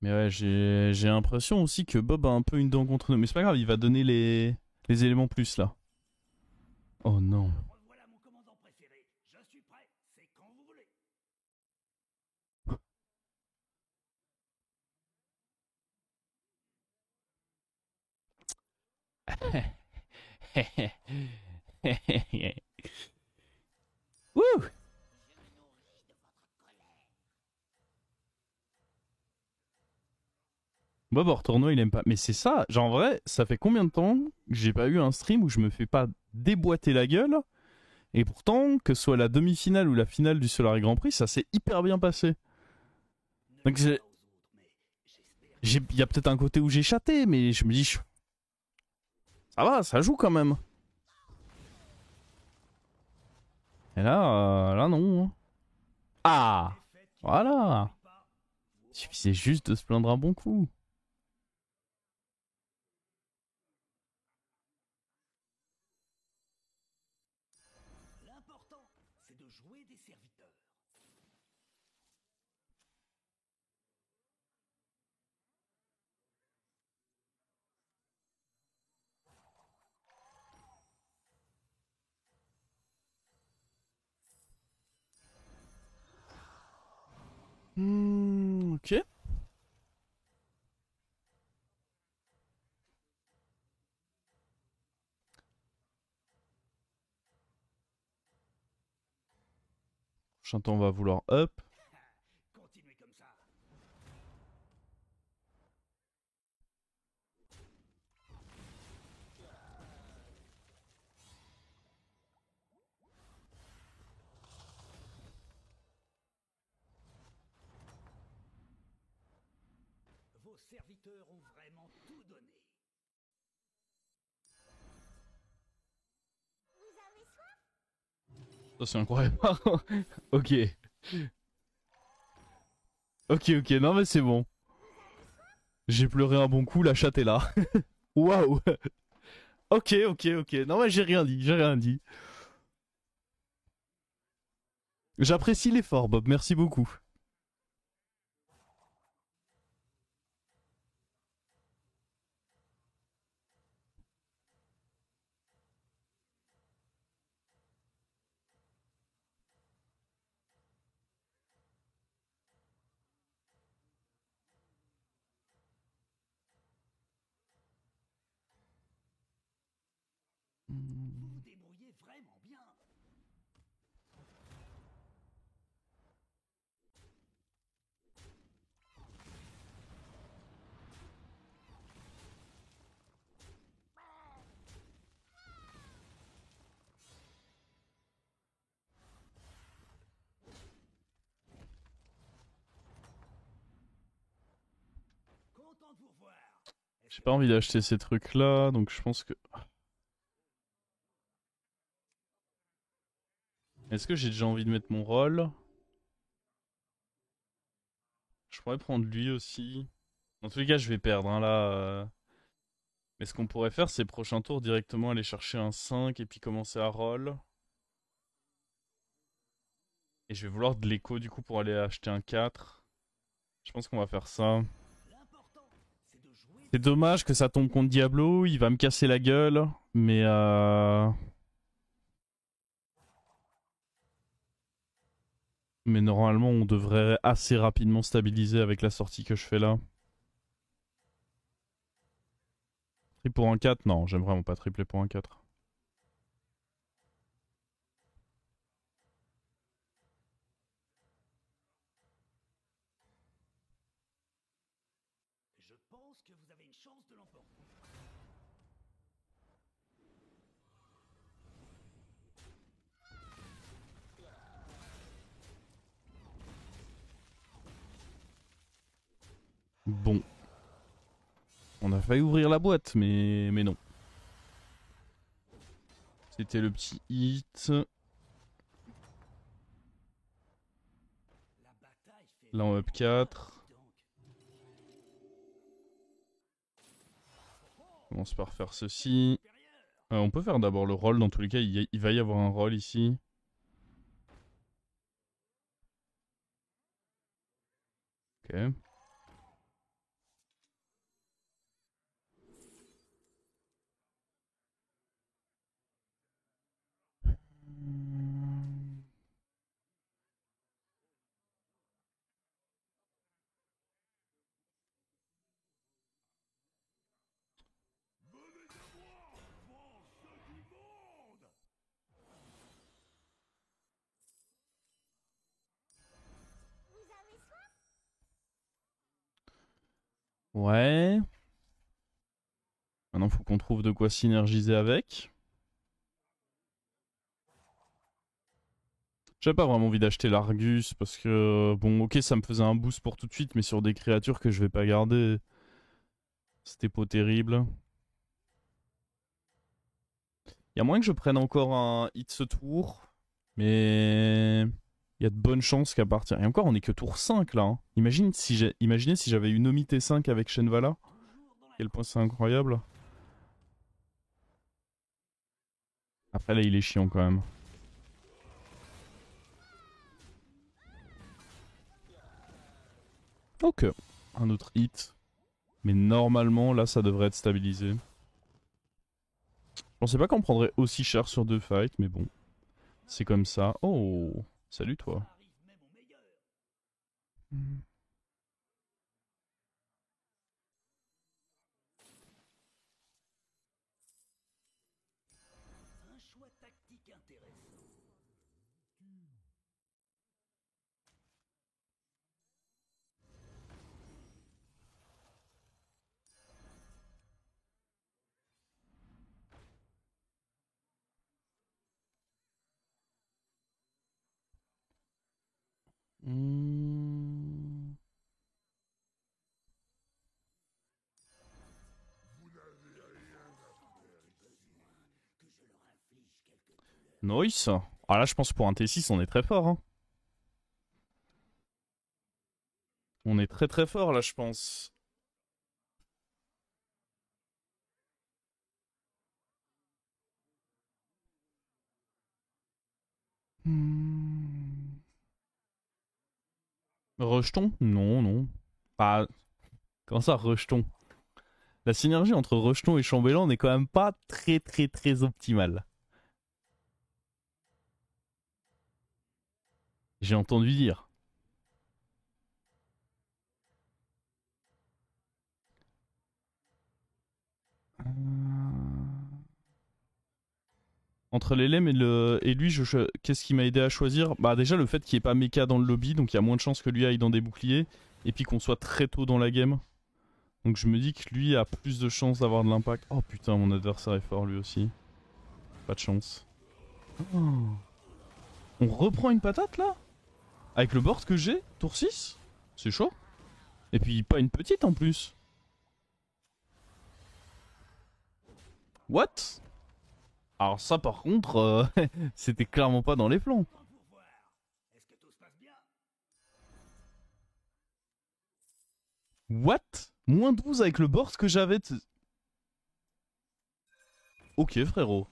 Mais ouais, j'ai l'impression aussi que Bob a un peu une dent contre nous. Mais c'est pas grave, il va donner les éléments plus là. Oh non. Revoilà mon commandant préféré. Je suis prêt. C'est quand vous voulez. Wouh! Bob Ortorno, il aime pas. Mais c'est ça, genre en vrai, ça fait combien de temps que j'ai pas eu un stream où je me fais pas déboîter la gueule? Et pourtant, que ce soit la demi-finale ou la finale du Solar Grand Prix, ça s'est hyper bien passé. Ne le Donc dis pas aux autres, mais j'espère que il y a peut-être un côté où j'ai chaté, mais je me dis, ça va, ça joue quand même. Et là non. une Ah! défaite qui ne vous Voilà! réjouit pas. Il Vous suffisait rentrez. juste de se plaindre un bon coup. L'important, c'est de jouer des serviteurs. Ok. Prochain tour, on va vouloir up. Continuez comme ça. Vos serviteurs ont vraiment tout donné. Ça, c'est incroyable. Ok. Ok, non mais c'est bon. J'ai pleuré un bon coup, la chatte est là. Waouh. Ok. Non mais j'ai rien dit. J'apprécie l'effort, Bob, merci beaucoup. Vous vous débrouillez vraiment bien. Content de vous revoir. J'ai pas Espérons envie que d'acheter vous ces trucs-là, donc je pense que... Est-ce que j'ai déjà envie de mettre mon rôle? Je pourrais prendre lui aussi. Dans tous les cas, je vais perdre, hein, là. Mais ce qu'on pourrait faire, c'est prochain tour directement aller chercher un 5 et puis commencer à roll. Et je vais vouloir de l'écho du coup pour aller acheter un 4. Je pense qu'on va faire ça. l'important, c'est de jouer C'est des dommage que serviteurs. ça tombe contre Diablo, il va me casser la gueule. Mais normalement, on devrait assez rapidement stabiliser avec la sortie que je fais là. Triple pour un 4? Non, j'aime vraiment pas tripler pour un 4. Je pense que vous avez une chance de l'emporter. Bon. On a failli ouvrir la boîte, mais non. C'était le petit hit. La bataille fait Là, on up vraiment peur, 4. dis donc. On commence par faire Vous êtes ceci. supérieur. On peut faire d'abord le roll. Dans tous les cas, il va y avoir un roll ici. Ok. Ouais. Maintenant, faut qu'on trouve de quoi synergiser avec. J'avais pas vraiment envie d'acheter l'Argus parce que, bon, ok, ça me faisait un boost pour tout de suite, mais sur des créatures que je vais pas garder, c'était pas terrible. Il y a moyen que je prenne encore un hit ce tour, mais il y a de bonnes chances qu'à partir. Et encore, on est que tour 5 là. Hein. Imaginez si j'avais une Omi T5 avec Shenvala. Quel point c'est incroyable. Après là, il est chiant quand même. Ok, un autre hit. Mais normalement, là, ça devrait être stabilisé. Je pensais pas qu'on prendrait aussi cher sur 2 fights, mais bon. C'est comme ça. Oh, salut toi. Hmm. Un choix tactique intéressant. Hmm. Nice. Ah là, je pense que pour un T6, on est très fort. Hein. On est très très fort là, je pense. Hmm. Rejeton? Non, non. Ah, comment ça, rejeton? La synergie entre rejeton et chambellan n'est quand même pas très très très optimale. J'ai entendu dire. Entre l'élème et lui, qu'est-ce qui m'a aidé à choisir? Bah déjà le fait qu'il n'y ait pas Mecha dans le lobby, donc il y a moins de chances que lui aille dans des boucliers, et puis qu'on soit très tôt dans la game. Donc je me dis que lui a plus de chances d'avoir de l'impact. Oh putain, mon adversaire est fort lui aussi. Pas de chance. Oh. On reprend une patate là? Avec le board que j'ai, tour 6? C'est chaud. Et puis pas une petite en plus. What? Alors ça par contre, c'était clairement pas dans les plans. Pour voir. Est-ce que tout se passe bien? What? Moins 12 avec le board que j'avais. Ok frérot.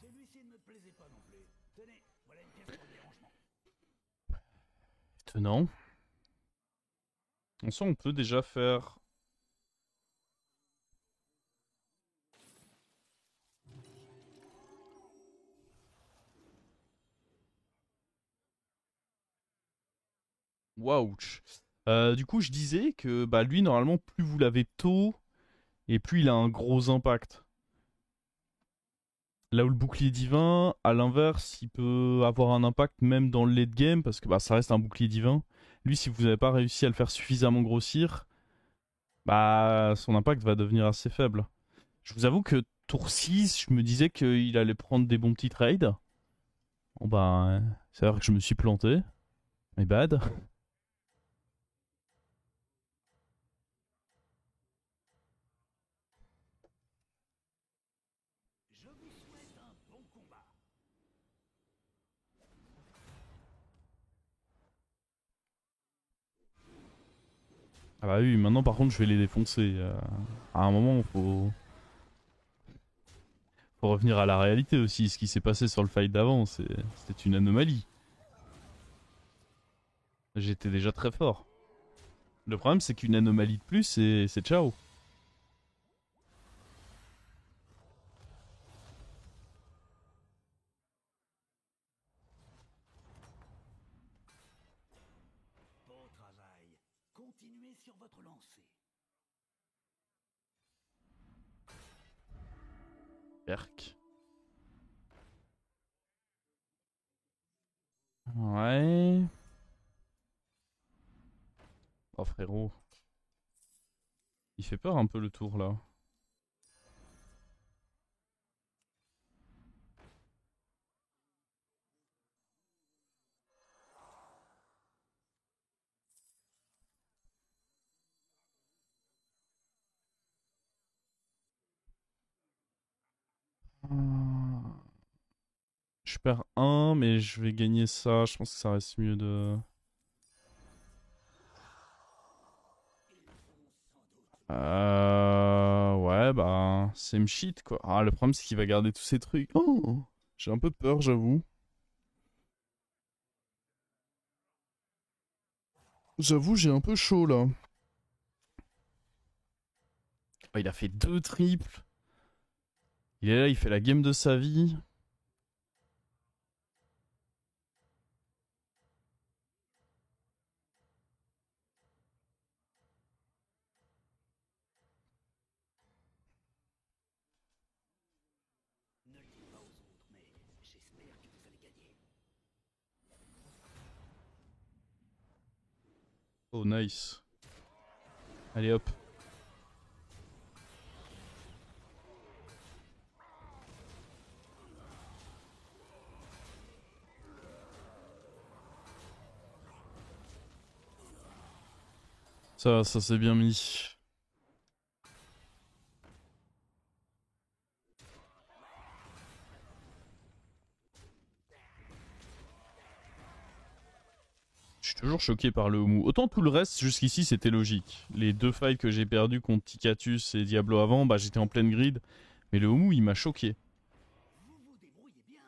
Celui-ci ne me plaisait pas non plus. Tenez, voilà une pièce pour le dérangement. Étonnant. En soi, on peut déjà faire. Waouh. Du coup, je disais que bah, lui, normalement, plus vous l'avez tôt, et plus il a un gros impact. Là où le bouclier divin, à l'inverse, il peut avoir un impact même dans le late game, parce que bah, ça reste un bouclier divin. Lui, si vous n'avez pas réussi à le faire suffisamment grossir, bah, son impact va devenir assez faible. Je vous avoue que tour 6, je me disais qu'il allait prendre des bons petits trades. Bon bah, c'est vrai que je me suis planté. My bad. Je vous souhaite un bon combat. Ah bah oui, maintenant par contre, je vais les défoncer. À un moment, faut revenir à la réalité aussi. Ce qui s'est passé sur le fight d'avant, c'était une anomalie. J'étais déjà très fort. Le problème, c'est qu'une anomalie de plus, c'est ciao. Continuez sur votre lancée. Perk. Ouais. Oh frérot. Il fait peur un peu le tour là. Je perds un, mais je vais gagner ça. Je pense que ça reste mieux de... Ouais, bah... Same shit, quoi. Ah, le problème, c'est qu'il va garder tous ces trucs. Oh, j'ai un peu peur, j'avoue. J'avoue, j'ai un peu chaud, là. Oh, il a fait 2 triples. Il est là, il fait la game de sa vie. Ne le dites pas aux autres, mais j'espère que vous allez gagner. Oh, nice. Allez, hop. Ça c'est bien mis. Je suis toujours choqué par le Homu. Autant tout le reste jusqu'ici c'était logique. Les 2 fights que j'ai perdus contre Tikatus et Diablo avant, bah j'étais en pleine grid. Mais le Homu il m'a choqué. Vous vous débrouillez bien.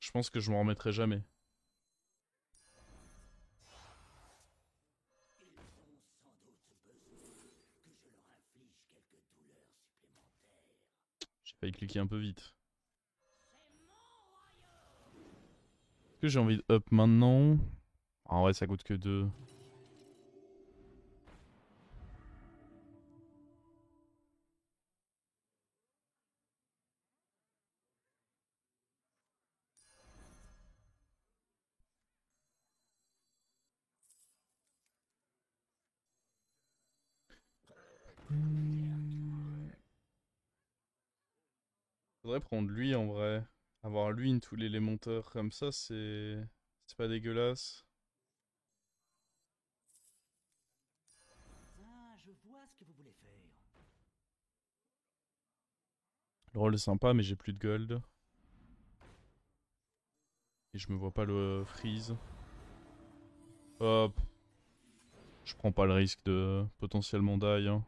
Je pense que je m'en remettrai jamais. Ils ont sans doute besoin que je leur inflige quelques douleurs supplémentaires. J'ai failli cliquer un peu vite. Est-ce que j'ai envie de up maintenant? En vrai ça coûte que 2. Faudrait prendre lui en vrai. Avoir lui into l'élémentaire comme ça c'est pas dégueulasse. Ah, je vois ce que vous voulez faire. Le rôle est sympa mais j'ai plus de gold. Et je me vois pas le freeze. Hop. Je prends pas le risque de potentiellement die. Hein.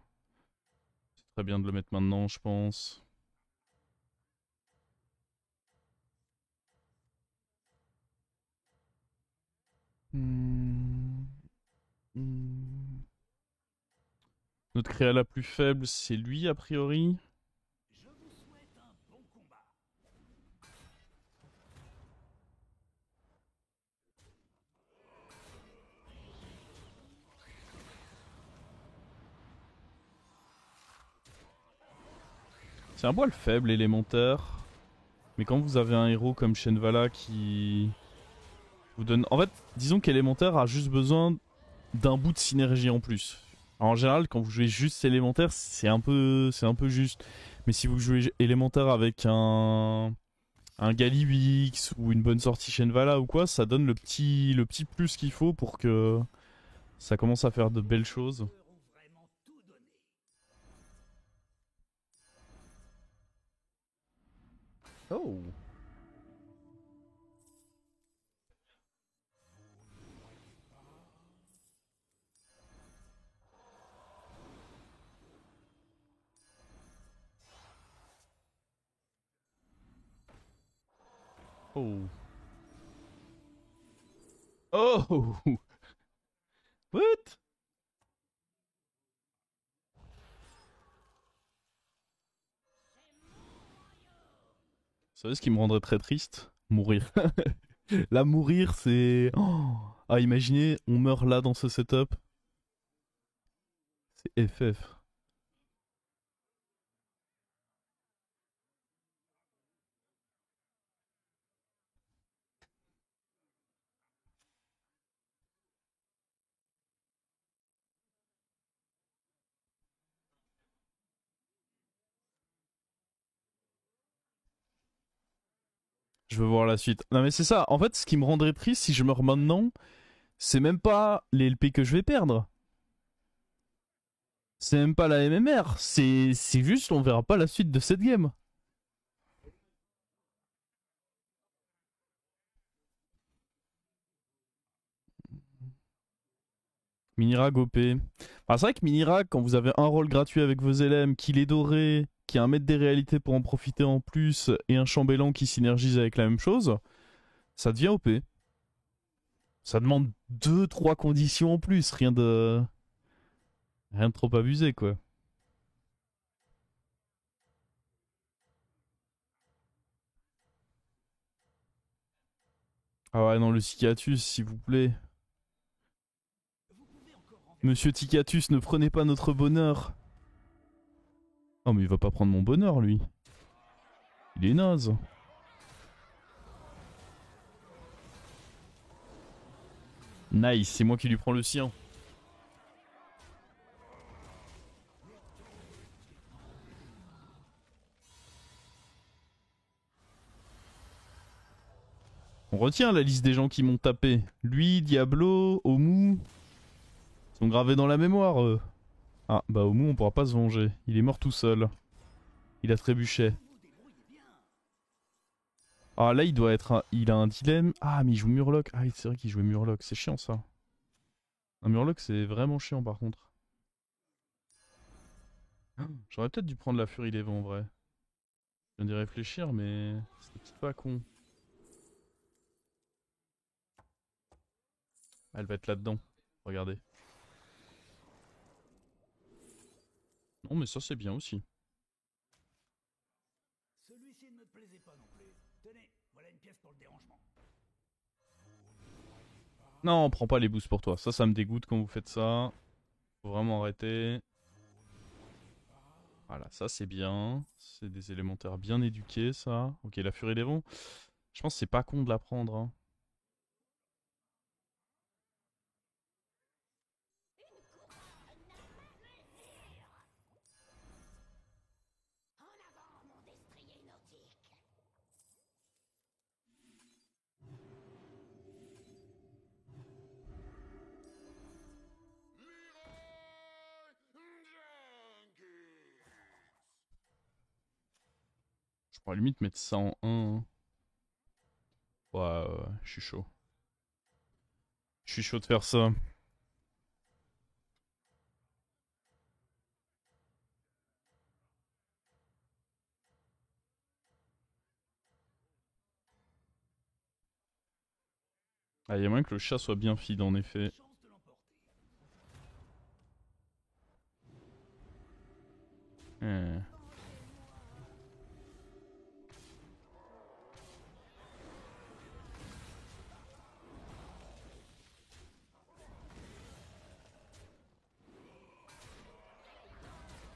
C'est très bien de le mettre maintenant, je pense. Hmm. Hmm. Notre créa la plus faible, c'est lui, a priori. Je vous souhaite un bon combat. C'est un poil faible, élémentaire. Mais quand vous avez un héros comme Shenvala qui vous donne... En fait, disons qu'élémentaire a juste besoin d'un bout de synergie en plus. Alors, en général, quand vous jouez juste élémentaire, c'est un peu juste. Mais si vous jouez élémentaire avec un Galliwix ou une bonne sortie Shenvala ou quoi, ça donne le petit plus qu'il faut pour que ça commence à faire de belles choses. Eux ont vraiment tout donné. Oh. Oh. Oh. What? Vous savez ce qui me rendrait très triste? Mourir. Là, mourir, c'est... Oh. Ah, imaginez, on meurt là dans ce setup. C'est FF. Je veux voir la suite. Non mais c'est ça, en fait ce qui me rendrait triste si je meurs maintenant, c'est même pas les LP que je vais perdre. C'est même pas la MMR, c'est juste on verra pas la suite de cette game. Minirag OP. Ah, c'est vrai que Minirag, quand vous avez un rôle gratuit avec vos LM, qu'il est doré, qui a un mètre des réalités pour en profiter en plus, et un chambellan qui synergise avec la même chose, ça devient OP. Ça demande deux trois conditions en plus, rien de trop abusé quoi. Ah ouais non le Cicatus s'il vous plaît. Monsieur Ticatus, ne prenez pas notre bonheur. Oh mais il va pas prendre mon bonheur lui. Il est naze. Nice, c'est moi qui lui prends le sien. On retient la liste des gens qui m'ont tapé. Lui, Diablo, Omu. Ils sont gravés dans la mémoire eux. Ah bah Omu on pourra pas se venger. Il est mort tout seul. Il a trébuché. Ah là il doit être il a un dilemme. Ah mais il joue Murloc. Ah c'est vrai qu'il jouait Murloc. C'est chiant ça. Un Murloc c'est vraiment chiant par contre. J'aurais peut-être dû prendre la Furie des Vents en vrai. Je viens d'y réfléchir mais c'était peut-être pas con. Elle va être là-dedans. Regardez. Non mais ça c'est bien aussi. Celui-ci ne me plaisait pas non plus. Tenez, voilà une pièce pour le dérangement. Non, prends pas les boosts pour toi. Ça me dégoûte quand vous faites ça. Faut vraiment arrêter. Voilà, ça c'est bien. C'est des élémentaires bien éduqués, ça. Ok, la Furie des Vents. Je pense que c'est pas con de la prendre. Hein. Je pourrais limite mettre ça en 1. Hein. Ouais, je suis chaud. Je suis chaud de faire ça. Ah, il y a moyen que le chat soit bien feed en effet. Eh.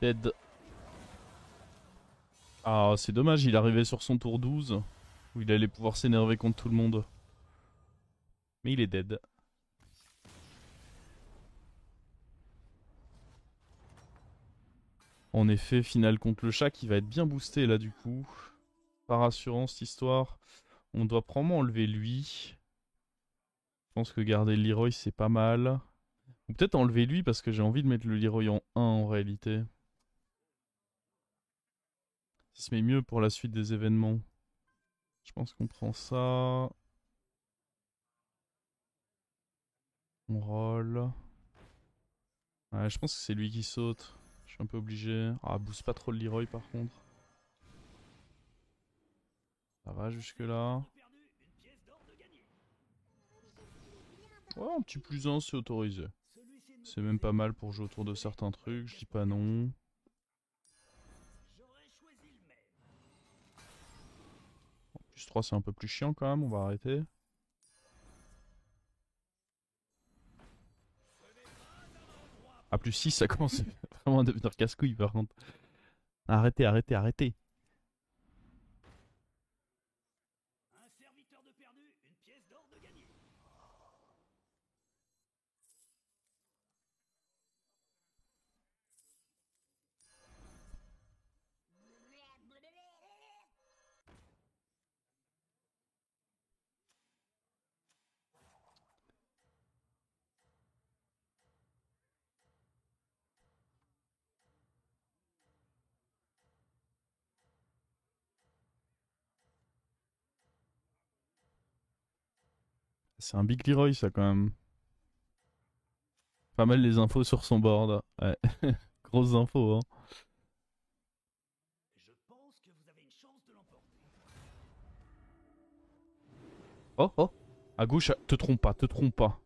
Dead. Ah, c'est dommage, il arrivait sur son tour 12. Où il allait pouvoir s'énerver contre tout le monde. Mais il est dead. En effet, finale contre le chat qui va être bien boosté là du coup. Par assurance, cette histoire. On doit probablement enlever lui. Je pense que garder le Leroy c'est pas mal. Ou peut-être enlever lui parce que j'ai envie de mettre le Leroy en 1 en réalité. Ça se met mieux pour la suite des événements. Je pense qu'on prend ça. On roll. Ouais, je pense que c'est lui qui saute. Je suis un peu obligé. Ah, booste pas trop le Leroy par contre. Ça va jusque là. Ouais, un petit plus 1 c'est autorisé. C'est même pas mal pour jouer autour de certains trucs, je dis pas non. Plus 3 c'est un peu plus chiant quand même, on va arrêter. Ah, plus 6, ça commence vraiment à devenir casse-couille par contre. Arrêtez, arrêtez, arrêtez. Un serviteur de perdu, une pièce d'or de gagné. C'est un Big Leroy ça quand même. Pas mal les infos sur son board. Ouais. Grosses infos, hein. Je pense que vous avez une chance de l'emporter. Oh, oh. À gauche, te trompe pas, te trompe pas.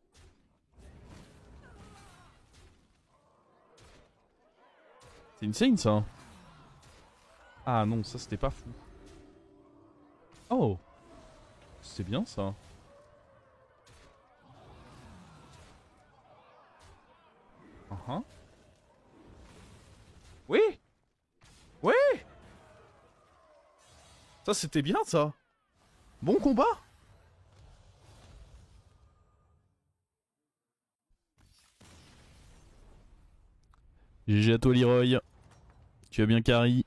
C'est insane ça. Ah non, ça c'était pas fou. Oh, c'est bien ça. Uh-huh. Oui, oui. Ça c'était bien ça. Bon combat. GG à toi Leroy. Tu as bien carry.